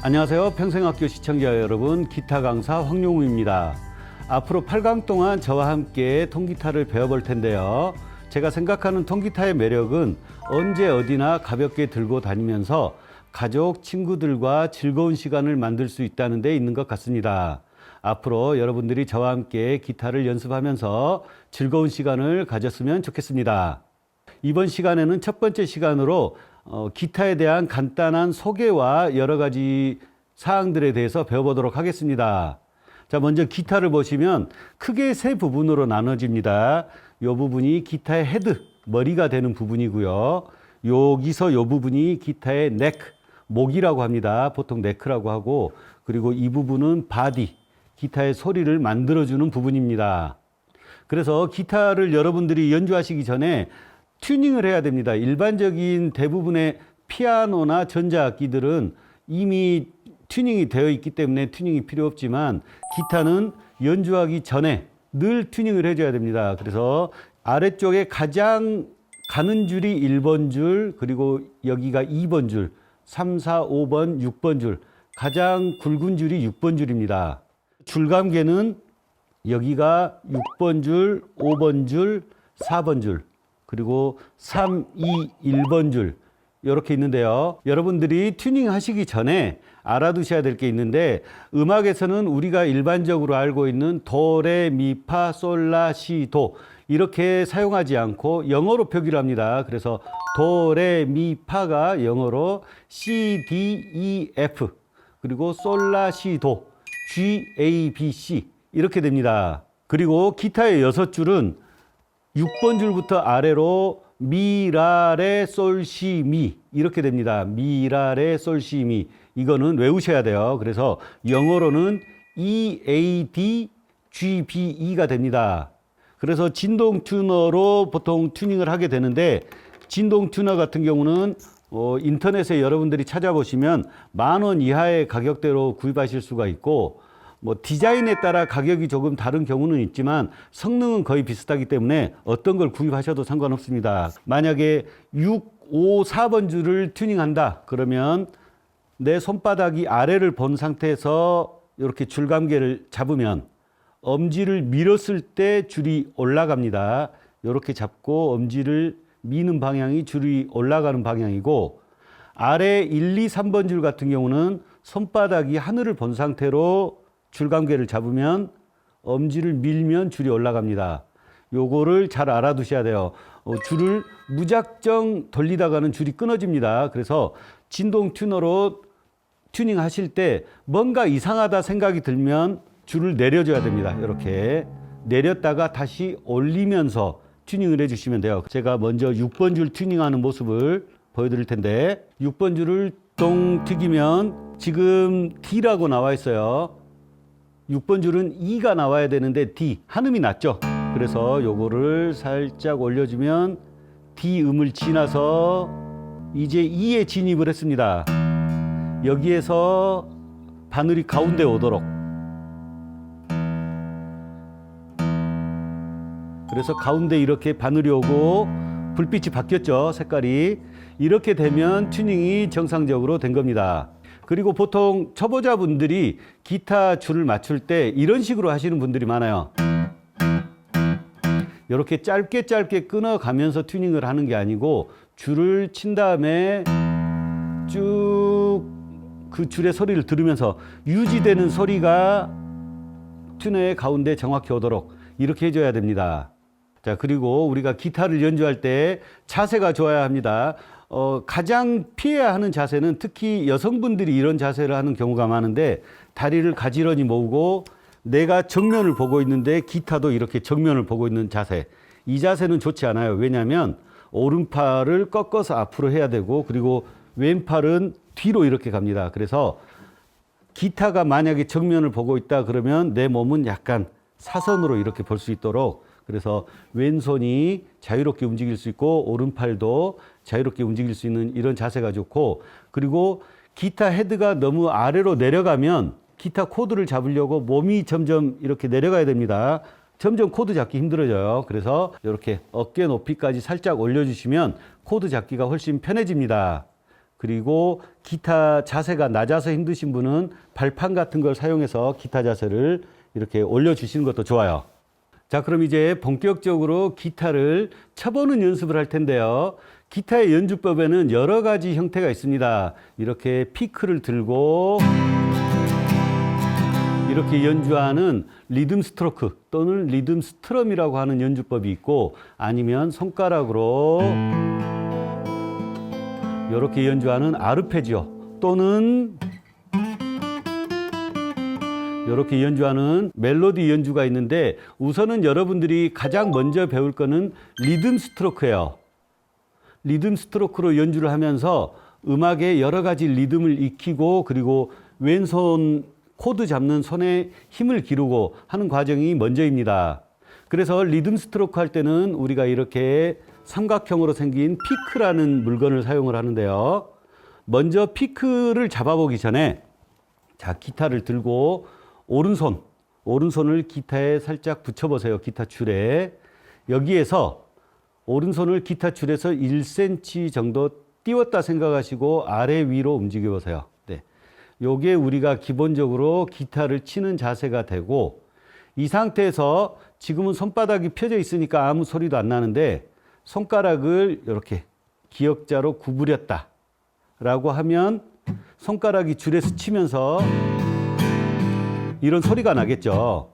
안녕하세요. 평생학교 시청자 여러분, 기타 강사 황용우입니다. 앞으로 8강 동안 저와 함께 통기타를 배워볼 텐데요. 제가 생각하는 통기타의 매력은 언제 어디나 가볍게 들고 다니면서 가족, 친구들과 즐거운 시간을 만들 수 있다는 데 있는 것 같습니다. 앞으로 여러분들이 저와 함께 기타를 연습하면서 즐거운 시간을 가졌으면 좋겠습니다. 이번 시간에는 첫 번째 시간으로 기타에 대한 간단한 소개와 여러 가지 사항들에 대해서 배워보도록 하겠습니다. 자, 먼저 기타를 보시면 크게 세 부분으로 나눠집니다. 이 부분이 기타의 헤드, 머리가 되는 부분이고요. 여기서 이 부분이 기타의 네크, 목이라고 합니다. 보통 네크라고 하고, 그리고 이 부분은 바디, 기타의 소리를 만들어주는 부분입니다. 그래서 기타를 여러분들이 연주하시기 전에 튜닝을 해야 됩니다. 일반적인 대부분의 피아노나 전자악기들은 이미 튜닝이 되어 있기 때문에 튜닝이 필요 없지만 기타는 연주하기 전에 늘 튜닝을 해줘야 됩니다. 그래서 아래쪽에 가장 가는 줄이 1번 줄, 그리고 여기가 2번 줄, 3, 4, 5번, 6번 줄, 가장 굵은 줄이 6번 줄입니다. 줄감개는 여기가 6번 줄, 5번 줄, 4번 줄, 그리고 3, 2, 1번 줄 이렇게 있는데요. 여러분들이 튜닝 하시기 전에 알아두셔야 될 게 있는데, 음악에서는 우리가 일반적으로 알고 있는 도, 레, 미, 파, 솔, 라, 시, 도 이렇게 사용하지 않고 영어로 표기를 합니다. 그래서 도, 레, 미, 파가 영어로 C, D, E, F, 그리고 솔, 라, 시, 도, G, A, B, C 이렇게 됩니다. 그리고 기타의 6줄은 6번 줄부터 아래로 미, 라, 레, 솔, 시, 미 이렇게 됩니다. 미, 라, 레, 솔, 시, 미. 이거는 외우셔야 돼요. 그래서 영어로는 E, A, D, G, B, E가 됩니다. 그래서 진동 튜너로 보통 튜닝을 하게 되는데, 진동 튜너 같은 경우는 인터넷에 여러분들이 찾아보시면 10,000원 이하의 가격대로 구입하실 수가 있고, 디자인에 따라 가격이 조금 다른 경우는 있지만 성능은 거의 비슷하기 때문에 어떤 걸 구입하셔도 상관없습니다. 만약에 6, 5, 4번 줄을 튜닝한다 그러면 내 손바닥이 아래를 본 상태에서 이렇게 줄감개를 잡으면 엄지를 밀었을 때 줄이 올라갑니다. 이렇게 잡고 엄지를 미는 방향이 줄이 올라가는 방향이고, 아래 1, 2, 3번 줄 같은 경우는 손바닥이 하늘을 본 상태로 줄감개를 잡으면 엄지를 밀면 줄이 올라갑니다. 요거를 잘 알아두셔야 돼요. 줄을 무작정 돌리다가는 줄이 끊어집니다. 그래서 진동 튜너로 튜닝 하실 때 뭔가 이상하다 생각이 들면 줄을 내려줘야 됩니다. 이렇게 내렸다가 다시 올리면서 튜닝을 해주시면 돼요. 제가 먼저 6번 줄 튜닝하는 모습을 보여드릴 텐데, 6번 줄을 똥 튀기면 지금 D라고 나와 있어요. 6번 줄은 E가 나와야 되는데 D, 한음이 낮죠. 그래서 요거를 살짝 올려주면 D 음을 지나서 이제 E에 진입을 했습니다. 여기에서 바늘이 가운데 오도록, 그래서 가운데 이렇게 바늘이 오고 불빛이 바뀌었죠, 색깔이. 이렇게 되면 튜닝이 정상적으로 된 겁니다. 그리고 보통 초보자분들이 기타 줄을 맞출 때 이런 식으로 하시는 분들이 많아요. 이렇게 짧게 끊어가면서 튜닝을 하는 게 아니고, 줄을 친 다음에 쭉 그 줄의 소리를 들으면서 유지되는 소리가 튜너의 가운데 정확히 오도록 이렇게 해줘야 됩니다. 자, 그리고 우리가 기타를 연주할 때 자세가 좋아야 합니다. 가장 피해야 하는 자세는 특히 여성분들이 이런 자세를 하는 경우가 많은데, 다리를 가지런히 모으고 내가 정면을 보고 있는데 기타도 이렇게 정면을 보고 있는 자세, 이 자세는 좋지 않아요. 왜냐하면 오른팔을 꺾어서 앞으로 해야 되고, 그리고 왼팔은 뒤로 이렇게 갑니다. 그래서 기타가 만약에 정면을 보고 있다 그러면 내 몸은 약간 사선으로 이렇게 볼 수 있도록, 그래서 왼손이 자유롭게 움직일 수 있고 오른팔도 자유롭게 움직일 수 있는 이런 자세가 좋고, 그리고 기타 헤드가 너무 아래로 내려가면 기타 코드를 잡으려고 몸이 점점 이렇게 내려가야 됩니다. 점점 코드 잡기 힘들어져요. 그래서 이렇게 어깨 높이까지 살짝 올려주시면 코드 잡기가 훨씬 편해집니다. 그리고 기타 자세가 낮아서 힘드신 분은 발판 같은 걸 사용해서 기타 자세를 이렇게 올려주시는 것도 좋아요. 자, 그럼 이제 본격적으로 기타를 쳐보는 연습을 할 텐데요. 기타의 연주법에는 여러 가지 형태가 있습니다. 이렇게 피크를 들고 이렇게 연주하는 리듬 스트로크 또는 리듬 스트럼이라고 하는 연주법이 있고, 아니면 손가락으로 이렇게 연주하는 아르페지오 또는 이렇게 연주하는 멜로디 연주가 있는데, 우선은 여러분들이 가장 먼저 배울 거는 리듬 스트로크예요. 리듬 스트로크로 연주를 하면서 음악의 여러 가지 리듬을 익히고, 그리고 왼손 코드 잡는 손에 힘을 기르고 하는 과정이 먼저입니다. 그래서 리듬 스트로크 할 때는 우리가 이렇게 삼각형으로 생긴 피크라는 물건을 사용을 하는데요. 먼저 피크를 잡아보기 전에, 자, 기타를 들고 오른손을 기타에 살짝 붙여보세요. 기타 줄에. 여기에서 오른손을 기타 줄에서 1cm 정도 띄웠다 생각하시고 아래 위로 움직여 보세요. 네. 요게 우리가 기본적으로 기타를 치는 자세가 되고, 이 상태에서 지금은 손바닥이 펴져 있으니까 아무 소리도 안 나는데, 손가락을 이렇게 기역자로 구부렸다 라고 하면 손가락이 줄에서 치면서 이런 소리가 나겠죠.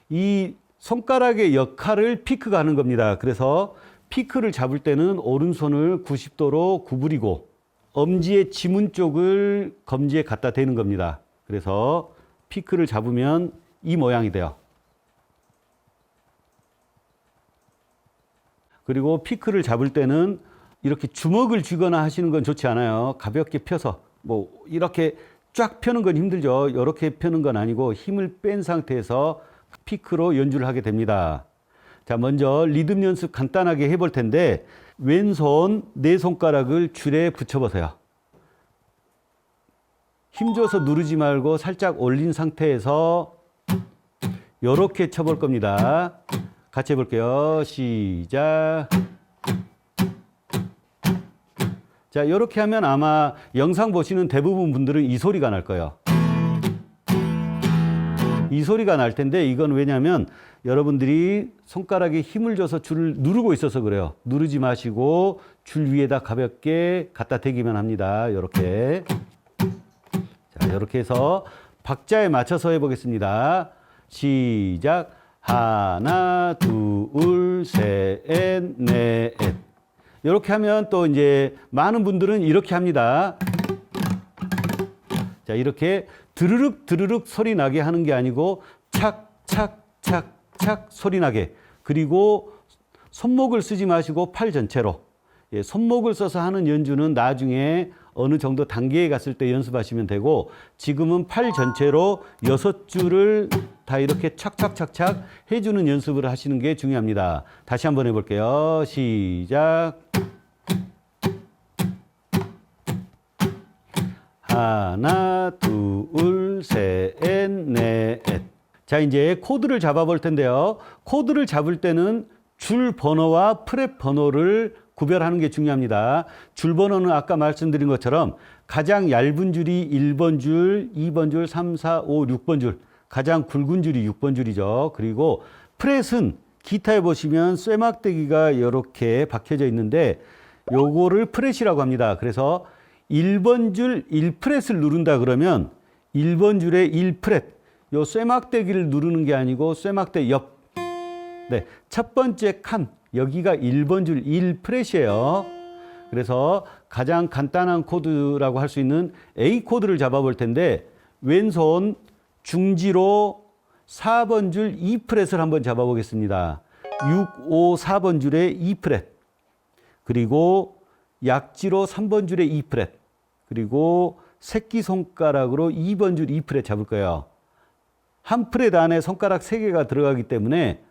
이 손가락의 역할을 피크가 하는 겁니다. 그래서 피크를 잡을 때는 오른손을 90도로 구부리고 엄지의 지문 쪽을 검지에 갖다 대는 겁니다. 그래서 피크를 잡으면 이 모양이 돼요. 그리고 피크를 잡을 때는 이렇게 주먹을 쥐거나 하시는 건 좋지 않아요. 가볍게 펴서, 뭐 이렇게 쫙 펴는 건 힘들죠. 이렇게 펴는 건 아니고 힘을 뺀 상태에서 피크로 연주를 하게 됩니다. 자, 먼저 리듬 연습 간단하게 해볼 텐데, 왼손 네 손가락을 줄에 붙여보세요. 힘줘서 누르지 말고 살짝 올린 상태에서 이렇게 쳐볼 겁니다. 같이 해볼게요. 시작. 자, 이렇게 하면 아마 영상 보시는 대부분 분들은 이 소리가 날 거예요. 이 소리가 날 텐데, 이건 왜냐면 여러분들이 손가락에 힘을 줘서 줄을 누르고 있어서 그래요. 누르지 마시고 줄 위에다 가볍게 갖다 대기만 합니다. 이렇게. 자, 이렇게 해서 박자에 맞춰서 해보겠습니다. 시작. 하나, 둘, 셋, 넷. 이렇게 하면 또 이제 많은 분들은 이렇게 합니다. 자, 이렇게 드르륵 드르륵 소리 나게 하는 게 아니고 착, 착, 착, 착 소리 나게. 그리고 손목을 쓰지 마시고 팔 전체로. 예, 손목을 써서 하는 연주는 나중에 어느 정도 단계에 갔을 때 연습하시면 되고, 지금은 팔 전체로 6줄을 다 이렇게 착착착착 해주는 연습을 하시는 게 중요합니다. 다시 한번 해볼게요. 시작. 하나, 둘, 셋, 넷. 자, 이제 코드를 잡아볼 텐데요. 코드를 잡을 때는 줄 번호와 프렛 번호를 구별하는 게 중요합니다. 줄 번호는 아까 말씀드린 것처럼 가장 얇은 줄이 1번 줄, 2번 줄, 3, 4, 5, 6번 줄, 가장 굵은 줄이 6번 줄이죠. 그리고 프렛은 기타에 보시면 쇠막대기가 이렇게 박혀져 있는데, 요거를 프렛이라고 합니다. 그래서 1번 줄 1프렛을 누른다 그러면 1번 줄에 1프렛, 요 쇠막대기를 누르는 게 아니고 쇠막대 옆, 네, 첫 번째 칸, 여기가 1번 줄 1프렛이에요. 그래서 가장 간단한 코드라고 할 수 있는 A 코드를 잡아볼 텐데, 왼손 중지로 4번 줄 2프렛을 한번 잡아보겠습니다. 6, 5, 4번 줄에 2프렛. 그리고 약지로 3번 줄에 2프렛. 그리고 새끼손가락으로 2번 줄 2프렛 잡을 거예요. 한 프렛 안에 손가락 3개가 들어가기 때문에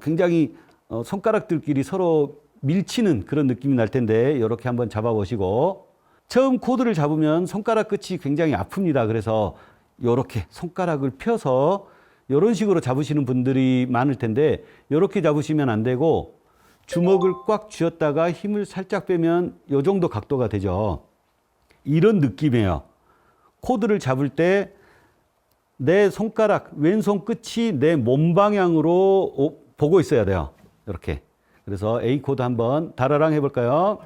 굉장히 손가락들끼리 서로 밀치는 그런 느낌이 날 텐데, 이렇게 한번 잡아보시고, 처음 코드를 잡으면 손가락 끝이 굉장히 아픕니다. 그래서 이렇게 손가락을 펴서 이런 식으로 잡으시는 분들이 많을 텐데, 이렇게 잡으시면 안 되고 주먹을 꽉 쥐었다가 힘을 살짝 빼면 이 정도 각도가 되죠. 이런 느낌이에요. 코드를 잡을 때 내 손가락 왼손 끝이 내 몸 방향으로 보고 있어야 돼요. 이렇게. 그래서 A 코드 한번 다라랑 해볼까요?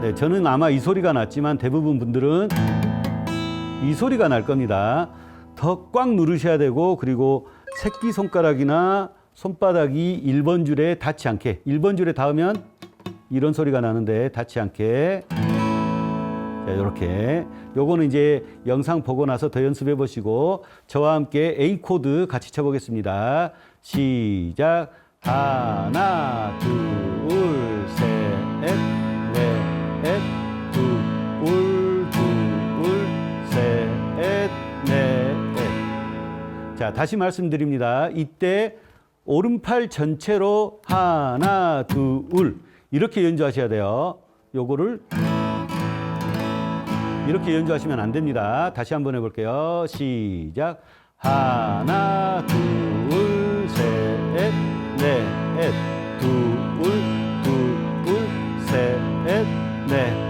네, 저는 아마 이 소리가 났지만 대부분 분들은 이 소리가 날 겁니다. 더 꽉 누르셔야 되고, 그리고 새끼손가락이나 손바닥이 1번 줄에 닿지 않게, 1번 줄에 닿으면 이런 소리가 나는데 닿지 않게. 자, 이렇게. 요거는 이제 영상 보고 나서 더 연습해 보시고 저와 함께 A 코드 같이 쳐보겠습니다. 시작. 하나, 둘, 셋, 넷, 둘, 셋, 넷. 자, 다시 말씀드립니다. 이때 오른팔 전체로 하나, 둘 이렇게 연주하셔야 돼요. 요거를 이렇게 연주하시면 안 됩니다. 다시 한번 해볼게요. 시작. 하나, 둘, 셋, 넷, 둘, 셋, 넷.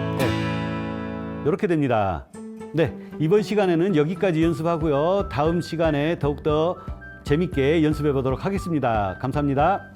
이렇게 됩니다. 네, 이번 시간에는 여기까지 연습하고요. 다음 시간에 더욱더 재밌게 연습해 보도록 하겠습니다. 감사합니다.